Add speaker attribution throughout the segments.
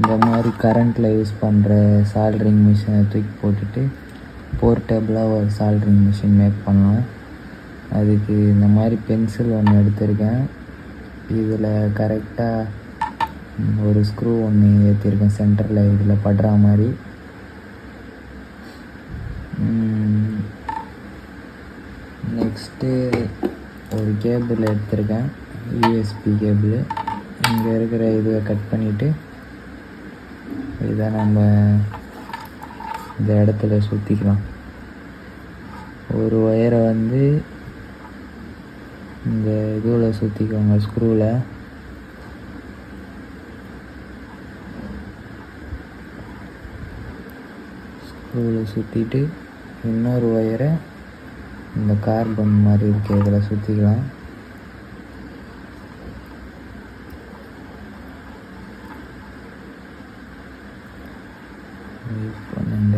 Speaker 1: இந்த மாதிரி கரண்ட்டில் யூஸ் பண்ணுற சால்ட்ரிங் மிஷினை தூக்கி போட்டுட்டு போர்ட்டபிளாக ஒரு சால்ட்ரிங் மிஷின் மேக் பண்ணலாம். அதுக்கு இந்த மாதிரி பென்சில் ஒன்று எடுத்திருக்கேன். இதில் கரெக்டாக ஒரு ஸ்க்ரூ ஒன்று ஏற்றிருக்கேன் சென்டரில், இதில் படுற மாதிரி. நெக்ஸ்ட்டு ஒரு கேபிள் எடுத்திருக்கேன், யூஎஸ்பி கேபிள். இங்கே இருக்கிற இதை கட் பண்ணிவிட்டு இதை நம்ம இந்த இடத்துல சுற்றிக்கலாம். ஒரு ஒயரை வந்து இந்த இதுவில் சுற்றிக்கோங்க, ஸ்க்ரூவில். சுற்றிட்டு இன்னொரு ஒயரை இந்த கார்பன் மாதிரி இருக்க இதில் சுற்றிக்கலாம். யூஸ் பண்ணுங்க.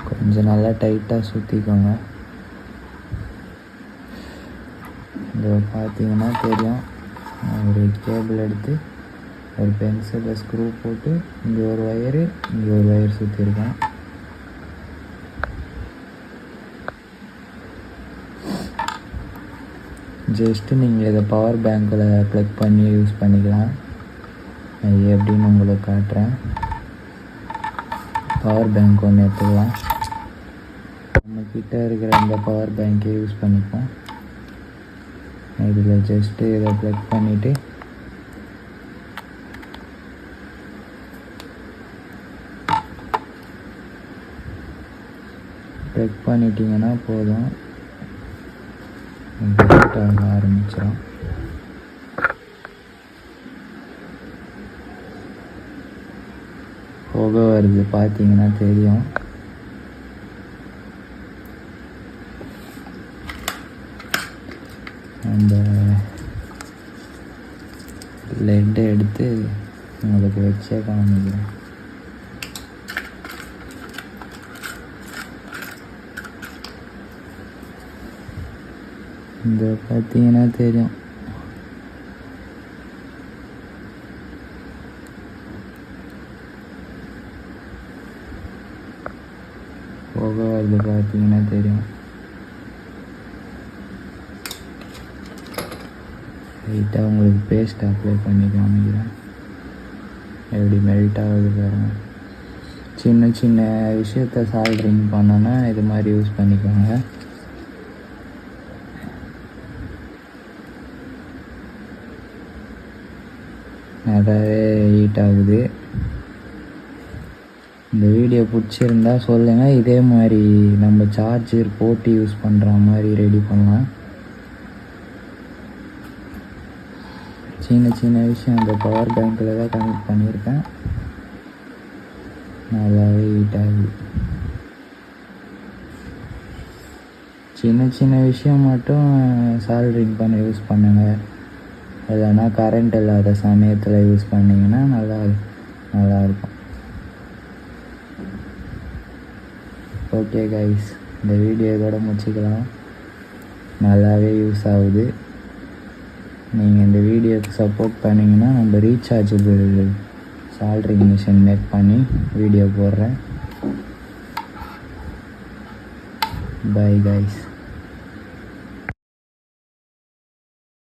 Speaker 1: கொஞ்சம் நல்லா டைட்டாக சுற்றிக்கோங்க. இதை பார்த்தீங்கன்னா தெரியும், ஒரு கேபிள் எடுத்து ஒரு பென்சிலில் ஸ்க்ரூ போட்டு இங்கே ஒரு ஒயரு, இங்கே ஒரு ஒயர் சுற்றிருக்கேன். ஜஸ்ட்டு நீங்கள் இதை பவர் பேங்க்கில் ப்ளக் பண்ணி யூஸ் பண்ணிக்கலாம். அது எப்படின்னு உங்களுக்கு காட்டுறேன். பவர் பேங்க் ஒன்று எடுத்துக்கலாம். நம்மக்கிட்ட இருக்கிற இந்த பவர் பேங்க்கை யூஸ் பண்ணிப்போம். இதில் ஜஸ்ட்டு இதை ப்ளக் பண்ணிவிட்டு ப்ளக் பண்ணிட்டீங்கன்னா போதும், ஹீட் ஆக ஆரம்பிச்சிடும். புகை வருது, பார்த்தீங்கன்னா தெரியும். அந்த லெட்டை எடுத்து உங்களுக்கு வச்சே காமிக்கிறேன். இந்த பார்த்தீங்கன்னா தெரியும். புகை வருது, பார்த்தீங்கன்னா தெரியும். லைட்டாக உங்களுக்கு பேஸ்ட் அப்ளை பண்ணி காமிக்கிறேன், எப்படி மெல்ட் ஆகுது பாருங்கள். சின்ன சின்ன விஷயத்த சால்ட்ரிங் பண்ணோன்னா இது மாதிரி யூஸ் பண்ணிக்கோங்க. நல்லாவே ஹீட் ஆகுது. இந்த வீடியோ பிடிச்சிருந்தா சொல்லுங்கள். இதே மாதிரி நம்ம சார்ஜர் போட்டு யூஸ் பண்ணுற மாதிரி ரெடி பண்ணலாம். சின்ன சின்ன விஷயம் இந்த பவர் பேங்க்கில் தான் கனெக்ட் பண்ணியிருக்கேன். நல்லாவே ஹீட் ஆகுது. சின்ன சின்ன விஷயம் மட்டும் சால்ட்ரிங் பண்ண யூஸ் பண்ணுங்கள். இல்லைன்னா கரண்ட் இல்லாத சமயத்தில் யூஸ் பண்ணிங்கன்னா நல்லாயிருக்கும். ஓகே கைஸ், இந்த வீடியோ இதோட முடிச்சுக்கலாம். நல்லாவே யூஸ் ஆகுது. நீங்கள் இந்த வீடியோக்கு சப்போர்ட் பண்ணிங்கன்னா நம்ம ரீசார்ஜபிள் சால்ட்ரிங் மிஷின் மேக் பண்ணி வீடியோ போடுறேன். Bye guys.